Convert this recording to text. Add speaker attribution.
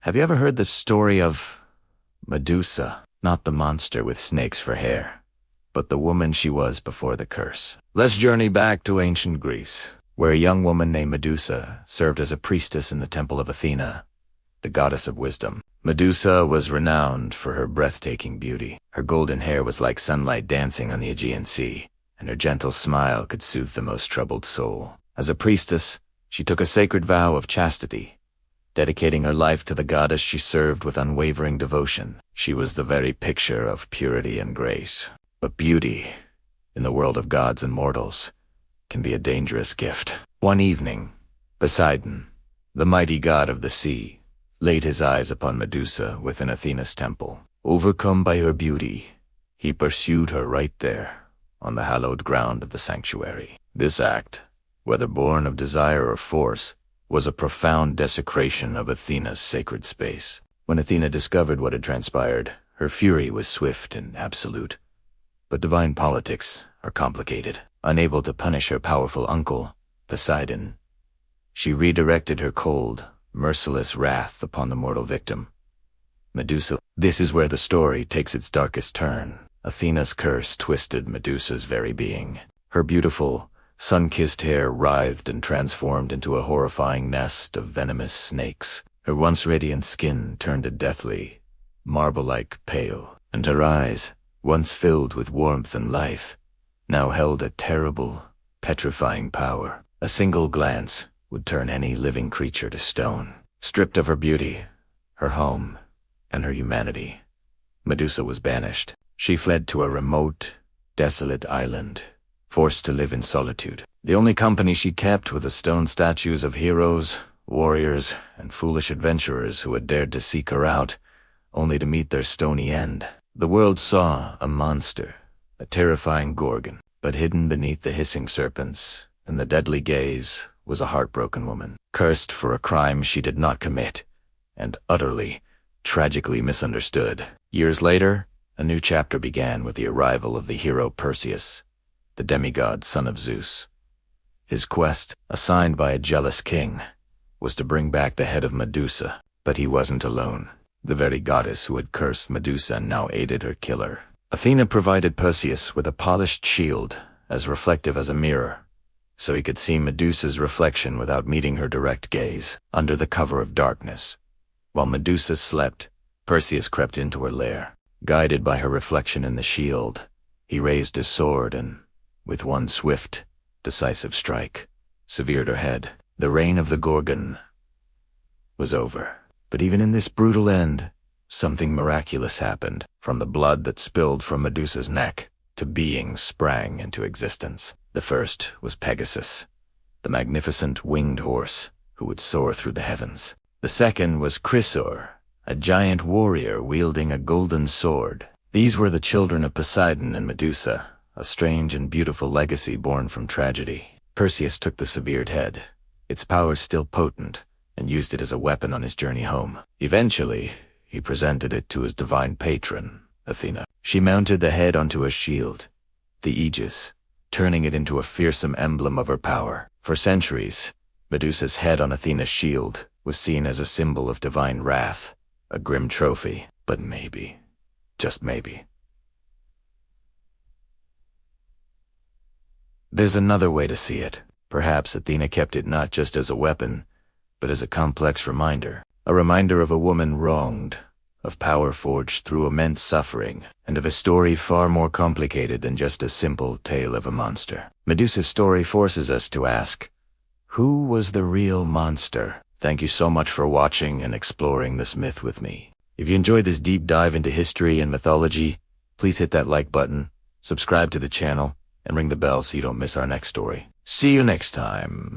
Speaker 1: Have you ever heard the story of Medusa? Not the monster with snakes for hair, but the woman she was before the curse. Let's journey back to ancient Greece, where a young woman named Medusa served as a priestess in the temple of Athena, the goddess of wisdom. Medusa was renowned for her breathtaking beauty. Her golden hair was like sunlight dancing on the Aegean Sea, and her gentle smile could soothe the most troubled soul. As a priestess, she took a sacred vow of chastity, dedicating her life to the goddess she served with unwavering devotion. She was the very picture of purity and grace. But beauty, in the world of gods and mortals, can be a dangerous gift. One evening, Poseidon, the mighty god of the sea, laid his eyes upon Medusa within Athena's temple. Overcome by her beauty, he pursued her right there, on the hallowed ground of the sanctuary. This act, whether born of desire or force, was a profound desecration of Athena's sacred space. When Athena discovered what had transpired, her fury was swift and absolute. But divine politics are complicated. Unable to punish her powerful uncle, Poseidon, she redirected her cold, merciless wrath upon the mortal victim, Medusa. This is where the story takes its darkest turn. Athena's curse twisted Medusa's very being. Her beautiful, sun-kissed hair writhed and transformed into a horrifying nest of venomous snakes. Her once radiant skin turned a deathly, marble-like pale, and her eyes, once filled with warmth and life, now held a terrible, petrifying power. A single glance would turn any living creature to stone. Stripped of her beauty, her home, and her humanity, Medusa was banished. She fled to a remote, desolate island, forced to live in solitude. The only company she kept were the stone statues of heroes, warriors, and foolish adventurers who had dared to seek her out, only to meet their stony end. The world saw a monster, a terrifying gorgon, but hidden beneath the hissing serpents and the deadly gaze was a heartbroken woman, cursed for a crime she did not commit, and utterly, tragically misunderstood. Years later, a new chapter began with the arrival of the hero Perseus, the demigod son of Zeus. His quest, assigned by a jealous king, was to bring back the head of Medusa. But he wasn't alone. The very goddess who had cursed Medusa now aided her killer. Athena provided Perseus with a polished shield, as reflective as a mirror, so he could see Medusa's reflection without meeting her direct gaze. Under the cover of darkness, while Medusa slept, Perseus crept into her lair. Guided by her reflection in the shield, he raised his sword and, with one swift, decisive strike, severed her head. The reign of the Gorgon was over. But even in this brutal end, something miraculous happened. From the blood that spilled from Medusa's neck, two beings sprang into existence. The first was Pegasus, the magnificent winged horse who would soar through the heavens. The second was Chrysaor, a giant warrior wielding a golden sword. These were the children of Poseidon and Medusa, a strange and beautiful legacy born from tragedy. Perseus took the severed head, its power still potent, and used it as a weapon on his journey home. Eventually, he presented it to his divine patron, Athena. She mounted the head onto a shield, the Aegis, turning it into a fearsome emblem of her power. For centuries, Medusa's head on Athena's shield was seen as a symbol of divine wrath, a grim trophy. But maybe, just maybe, there's another way to see it. Perhaps Athena kept it not just as a weapon, but as a complex reminder. A reminder of a woman wronged, of power forged through immense suffering, and of a story far more complicated than just a simple tale of a monster. Medusa's story forces us to ask, who was the real monster? Thank you so much for watching and exploring this myth with me. If you enjoyed this deep dive into history and mythology, please hit that like button, subscribe to the channel, and ring the bell so you don't miss our next story. See you next time.